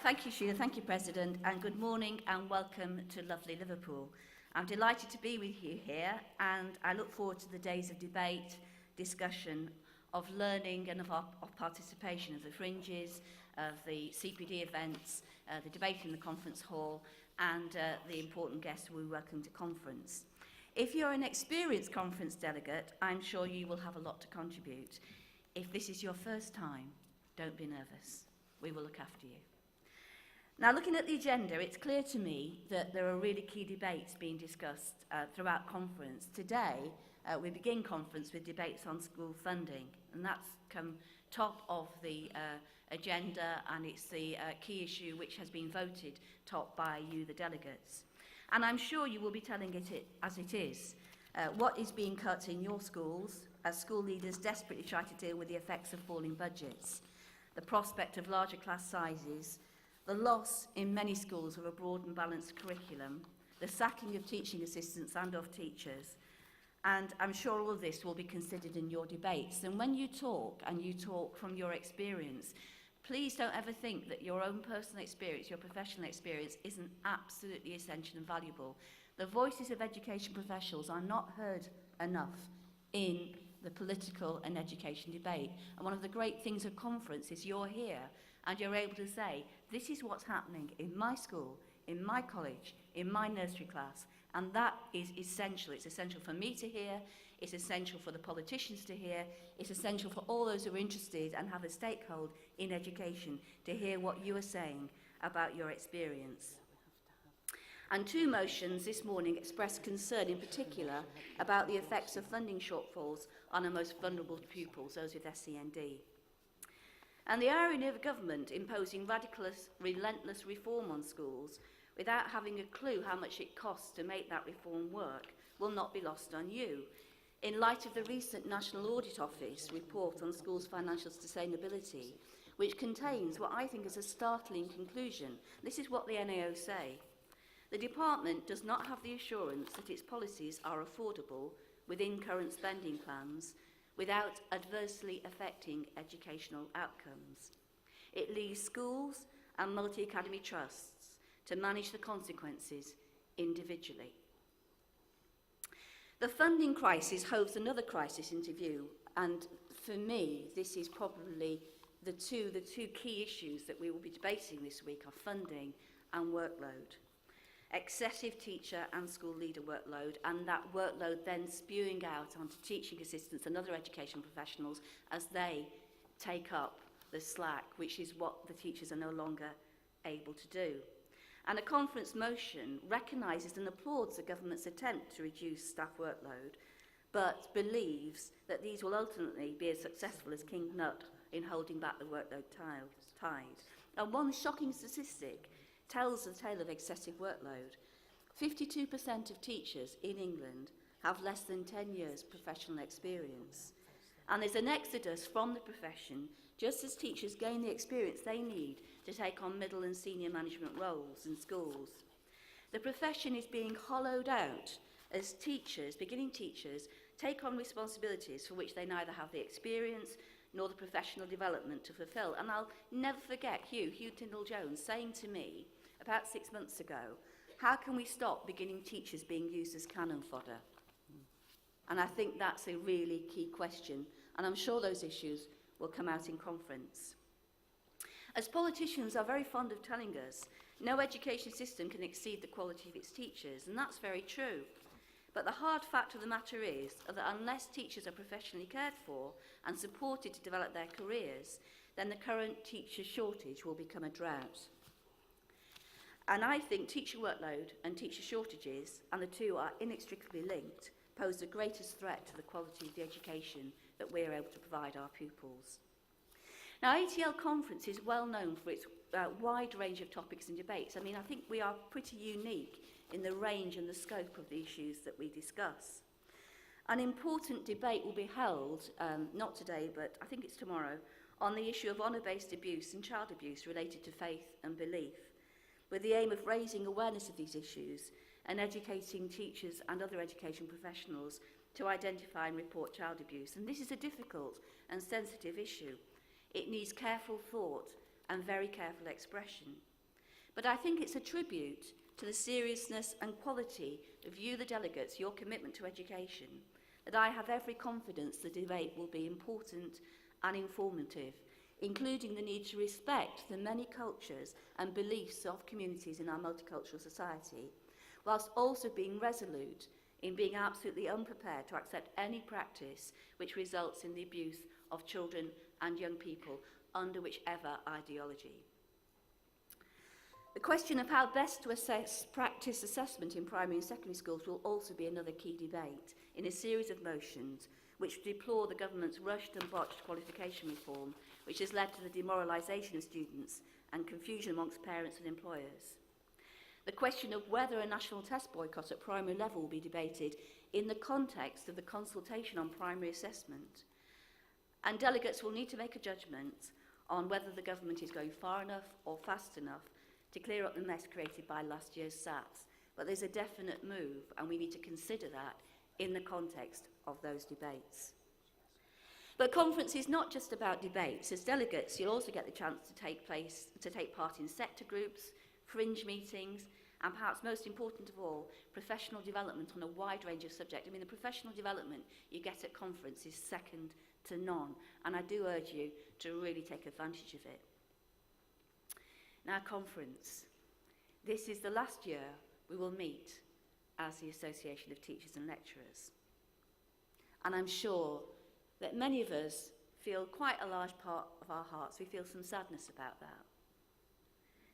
Thank you, Sheila. Thank you, President. And good morning and welcome to lovely Liverpool. I'm delighted to be with you here, and I look forward to the days of debate, discussion, of learning and of participation of the fringes, of the CPD events, the debate in the conference hall, and the important guests we welcome to conference. If you're an experienced conference delegate, I'm sure you will have a lot to contribute. If this is your first time, don't be nervous. We will look after you. Now, looking at the agenda, it's clear to me that there are really key debates being discussed throughout conference. Today, we begin conference with debates on school funding, and that's come top of the agenda, and it's the key issue which has been voted top by you, the delegates. And I'm sure you will be telling it as it is. What is being cut in your schools as school leaders desperately try to deal with the effects of falling budgets, the prospect of larger class sizes, the loss in many schools of a broad and balanced curriculum, the sacking of teaching assistants and of teachers. And I'm sure all of this will be considered in your debates. And when you talk, and you talk from your experience, please don't ever think that your own personal experience, your professional experience, isn't absolutely essential and valuable. The voices of education professionals are not heard enough in the political and education debate. And one of the great things of conference is you're here and you're able to say, this is what's happening in my school, in my college, in my nursery class, and that is essential. It's essential for me to hear, it's essential for the politicians to hear, it's essential for all those who are interested and have a stakehold in education to hear what you are saying about your experience. And two motions this morning express concern in particular about the effects of funding shortfalls on our most vulnerable pupils, those with SEND. And the irony of a government imposing radical, relentless reform on schools without having a clue how much it costs to make that reform work will not be lost on you. In light of the recent National Audit Office report on schools' financial sustainability, which contains what I think is a startling conclusion, this is what the NAO say. The department does not have the assurance that its policies are affordable within current spending plans without adversely affecting educational outcomes. It leaves schools and multi-academy trusts to manage the consequences individually. The funding crisis holds another crisis into view, and for me, this is probably the two key issues that we will be debating this week are funding and workload. Excessive teacher and school leader workload, and that workload then spewing out onto teaching assistants and other education professionals as they take up the slack, which is what the teachers are no longer able to do. And a conference motion recognises and applauds the government's attempt to reduce staff workload, but believes that these will ultimately be as successful as King Nut in holding back the workload tide. And one shocking statistic tells the tale of excessive workload. 52% of teachers in England have less than 10 years professional experience. And there's an exodus from the profession just as teachers gain the experience they need to take on middle and senior management roles in schools. The profession is being hollowed out as teachers, beginning teachers, take on responsibilities for which they neither have the experience nor the professional development to fulfil. And I'll never forget Hugh Tyndall-Jones saying to me about 6 months ago, how can we stop beginning teachers being used as cannon fodder? And I think that's a really key question, and I'm sure those issues will come out in conference. As politicians are very fond of telling us, no education system can exceed the quality of its teachers, and that's very true. But the hard fact of the matter is that unless teachers are professionally cared for and supported to develop their careers, then the current teacher shortage will become a drought. And I think teacher workload and teacher shortages, and the two are inextricably linked, pose the greatest threat to the quality of the education that we are able to provide our pupils. Now, ATL Conference is well known for its wide range of topics and debates. I mean, I think we are pretty unique in the range and the scope of the issues that we discuss. An important debate will be held, not today, but I think it's tomorrow, on the issue of honour-based abuse and child abuse related to faith and belief, with the aim of raising awareness of these issues and educating teachers and other education professionals to identify and report child abuse. And this is a difficult and sensitive issue. It needs careful thought and very careful expression. But I think it's a tribute to the seriousness and quality of you, the delegates, your commitment to education, that I have every confidence the debate will be important and informative, including the need to respect the many cultures and beliefs of communities in our multicultural society, whilst also being resolute in being absolutely unprepared to accept any practice which results in the abuse of children and young people under whichever ideology. The question of how best to assess practice assessment in primary and secondary schools will also be another key debate in a series of motions which deplore the government's rushed and botched qualification reform, which has led to the demoralisation of students and confusion amongst parents and employers. The question of whether a national test boycott at primary level will be debated in the context of the consultation on primary assessment. And delegates will need to make a judgment on whether the government is going far enough or fast enough to clear up the mess created by last year's SATs. But there's a definite move, and we need to consider that in the context of those debates. But conference is not just about debates. As delegates, you'll also get the chance to take part in sector groups, fringe meetings, and perhaps most important of all, professional development on a wide range of subjects. I mean, the professional development you get at conference is second to none, and I do urge you to really take advantage of it. Now, conference. This is the last year we will meet as the Association of Teachers and Lecturers. And I'm sure that many of us feel quite a large part of our hearts, we feel some sadness about that.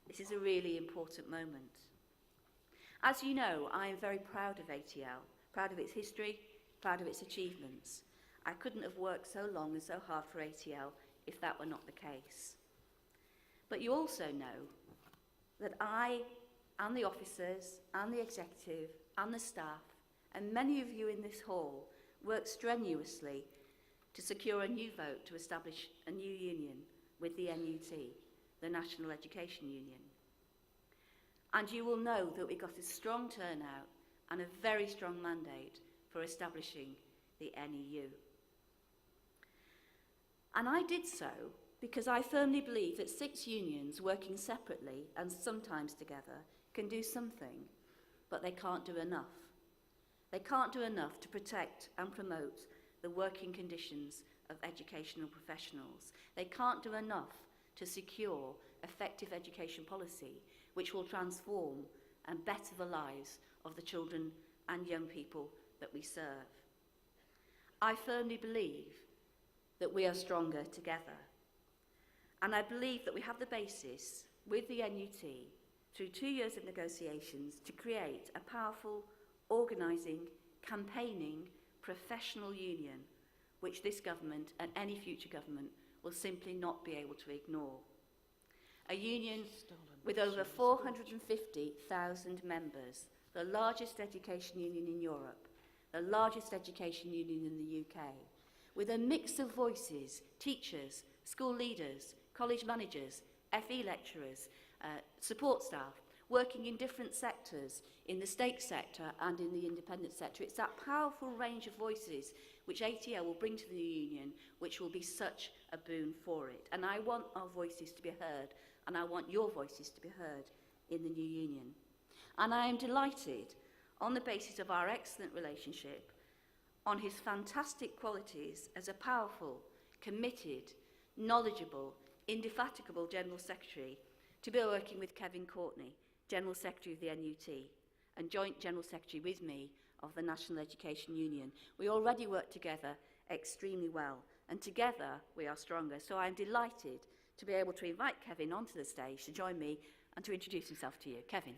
This is a really important moment. As you know, I am very proud of ATL, proud of its history, proud of its achievements. I couldn't have worked so long and so hard for ATL if that were not the case. But you also know that I and the officers and the executive and the staff and many of you in this hall worked strenuously to secure a new vote to establish a new union with the NUT, the National Education Union. And you will know that we got a strong turnout and a very strong mandate for establishing the NEU. And I did so because I firmly believe that 6 unions working separately and sometimes together can do something, but they can't do enough. They can't do enough to protect and promote the working conditions of educational professionals. They can't do enough to secure effective education policy which will transform and better the lives of the children and young people that we serve. I firmly believe that we are stronger together. And I believe that we have the basis with the NUT through 2 years of negotiations to create a powerful, organising, campaigning, professional union which this government and any future government will simply not be able to ignore. A union with over 450,000 members, the largest education union in Europe, the largest education union in the UK, with a mix of voices, teachers, school leaders, college managers, FE lecturers, support staff, working in different sectors, in the state sector and in the independent sector. It's that powerful range of voices which ATL will bring to the union, which will be such a boon for it. And I want our voices to be heard, and I want your voices to be heard in the new union. And I am delighted, on the basis of our excellent relationship, on his fantastic qualities as a powerful, committed, knowledgeable, indefatigable General Secretary, to be working with Kevin Courtney, General Secretary of the NUT, and Joint General Secretary with me of the National Education Union. We already work together extremely well, and together we are stronger. So I'm delighted to be able to invite Kevin onto the stage to join me and to introduce himself to you. Kevin.